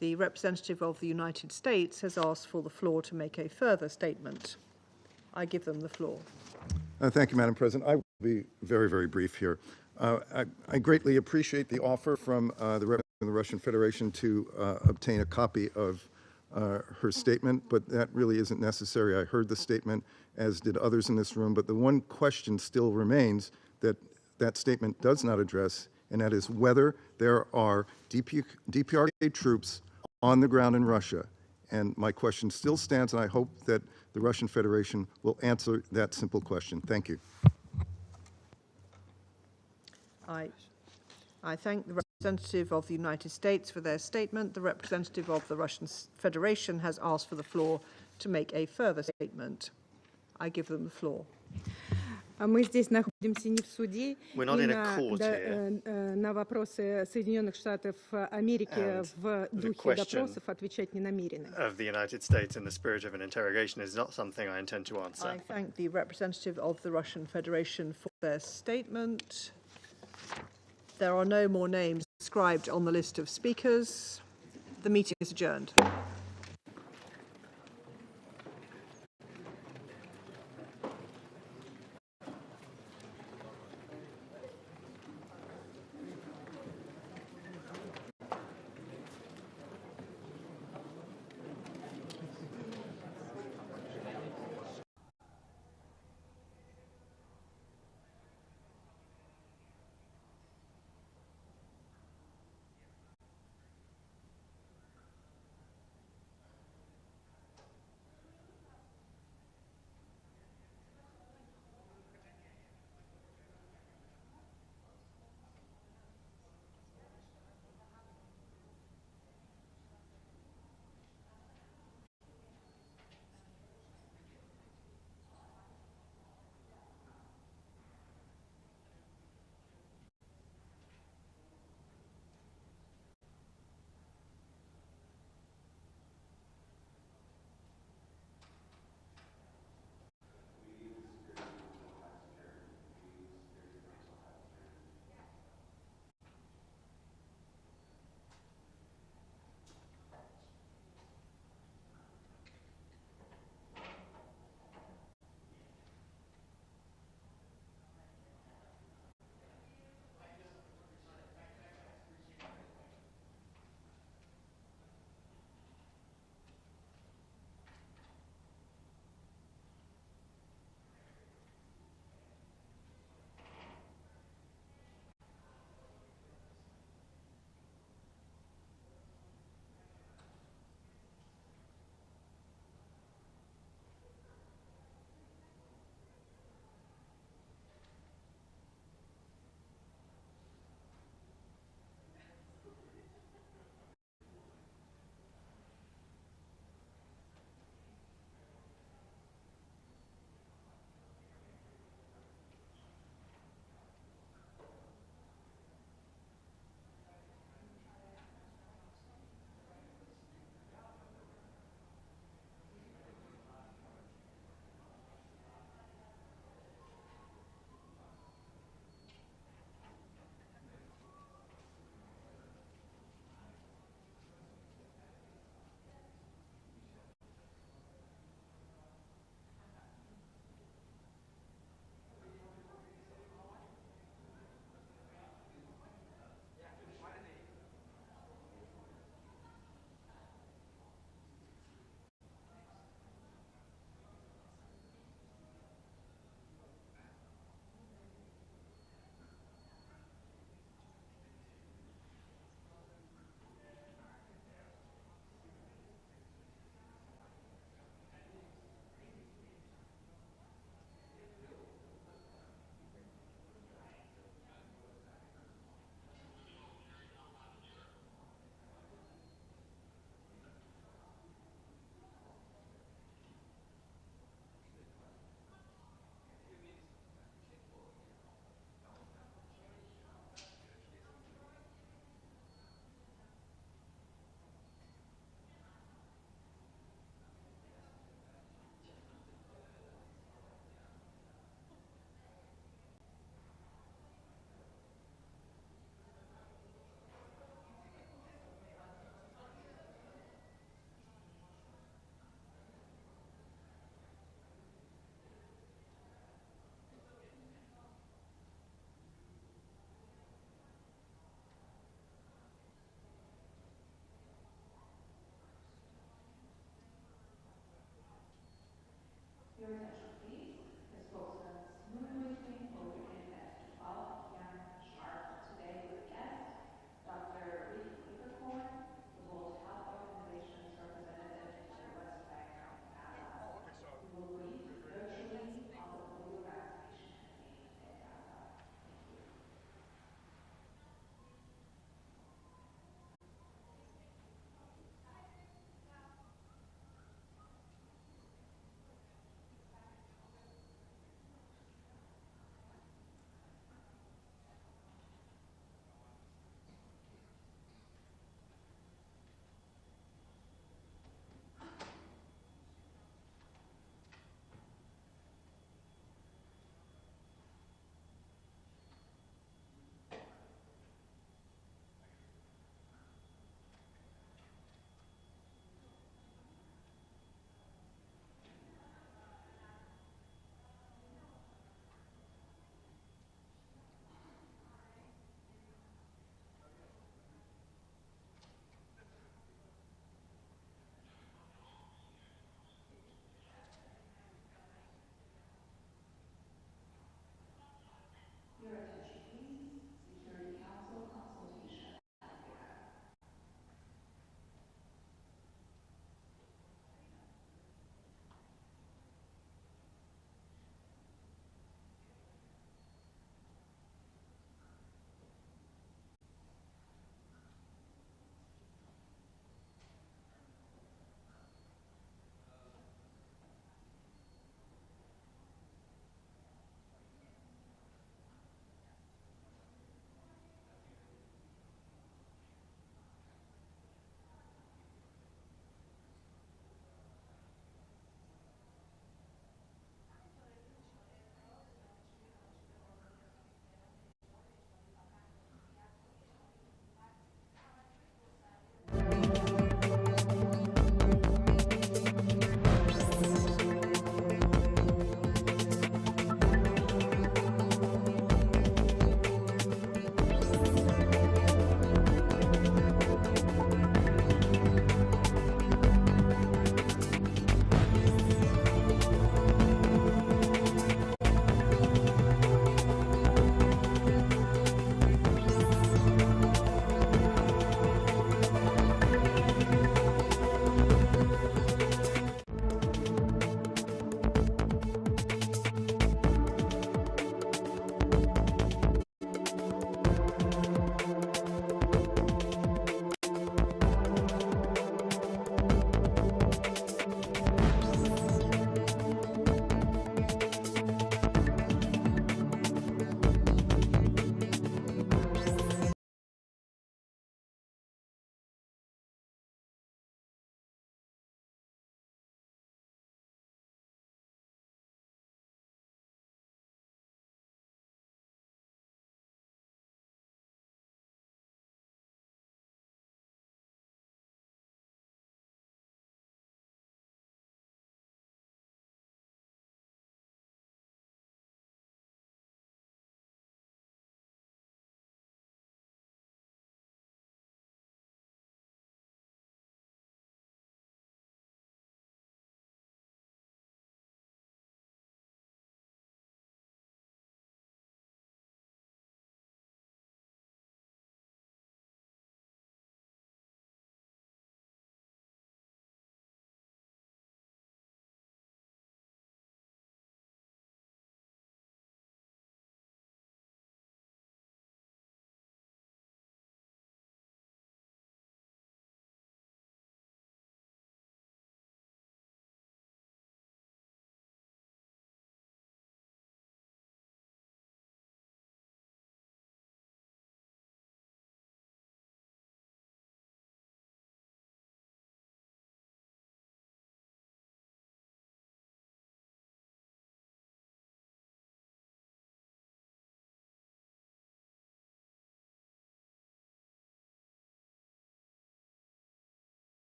The representative of the United States has asked for the floor to make a further statement. I give them the floor. Thank you, Madam President. I will be very, very brief here. I greatly appreciate the offer from the representative of the Russian Federation to obtain a copy of her statement, but that really isn't necessary. I heard the statement, as did others in this room, but the one question still remains that that statement does not address, and that is whether there are DPRK troops on the ground in Russia. And my question still stands, and I hope that the Russian Federation will answer that simple question. Thank you. I thank the representative of the United States for their statement. The representative of the Russian Federation has asked for the floor to make a further statement. I give them the floor. Мы здесь находимся не в суде, We're not in a court here. На вопросы Соединенных Штатов Америки в духе допросов отвечать не намерены. Of the United States in the spirit of an interrogation is not something I intend to answer. I thank the representative of the Russian Federation for their statement. There are no more names inscribed on the list of speakers. The meeting is adjourned.